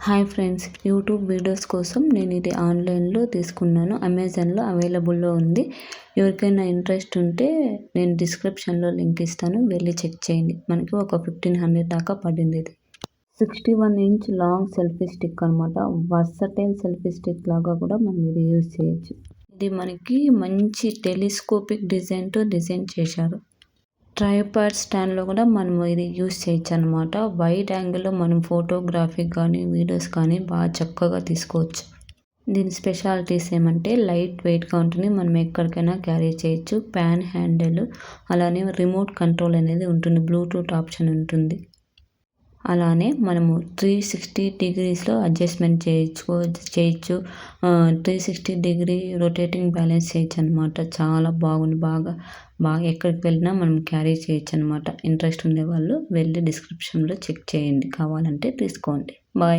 Hi friends, YouTube videos కోసం నేను ఇది ఆన్లైన్లో తీసుకున్నాను. అమెజాన్లో అవైలబుల్లో ఉంది. ఎవరికైనా ఇంట్రెస్ట్ ఉంటే నేను డిస్క్రిప్షన్లో లింక్ ఇస్తాను, వెళ్ళి చెక్ చేయండి. మనకి ఒక 1500 దాకా పడింది. ఇది 61 ఇంచ్ లాంగ్ సెల్ఫీ స్టిక్ అనమాట. వర్సటైల్ సెల్ఫీ స్టిక్ లాగా కూడా మనం ఇది యూజ్ చేయొచ్చు. ఇది మనకి మంచి టెలిస్కోపిక్ డిజైన్తో డిజైన్ చేశారు. ట్రైపాడ్ స్టాండ్లో కూడా మనం ఇది యూస్ చేయొచ్చు అనమాట. వైడ్ యాంగిల్లో మనం ఫోటోగ్రఫీ కానీ వీడియోస్ కానీ బాగా చక్కగా తీసుకోవచ్చు. దీని స్పెషాలిటీస్ ఏమంటే లైట్ వెయిట్గా ఉంటుంది, మనం ఎక్కడికైనా క్యారీ చేయొచ్చు. ప్యాన్ హ్యాండిల్, అలానే రిమోట్ కంట్రోల్ అనేది ఉంటుంది, బ్లూటూత్ ఆప్షన్ ఉంటుంది. అలానే మనము 360 డిగ్రీస్లో అడ్జస్ట్మెంట్ చేయొచ్చు. 360 డిగ్రీ రొటేటింగ్ బ్యాలెన్స్ చేయొచ్చు అనమాట. చాలా బాగుంది. బాగా ఎక్కడికి వెళ్ళినా మనం క్యారీ చేయొచ్చు అనమాట. ఇంట్రెస్ట్ ఉండేవాళ్ళు వెళ్ళి డిస్క్రిప్షన్లో చెక్ చేయండి, కావాలంటే తీసుకోండి. బాయ్.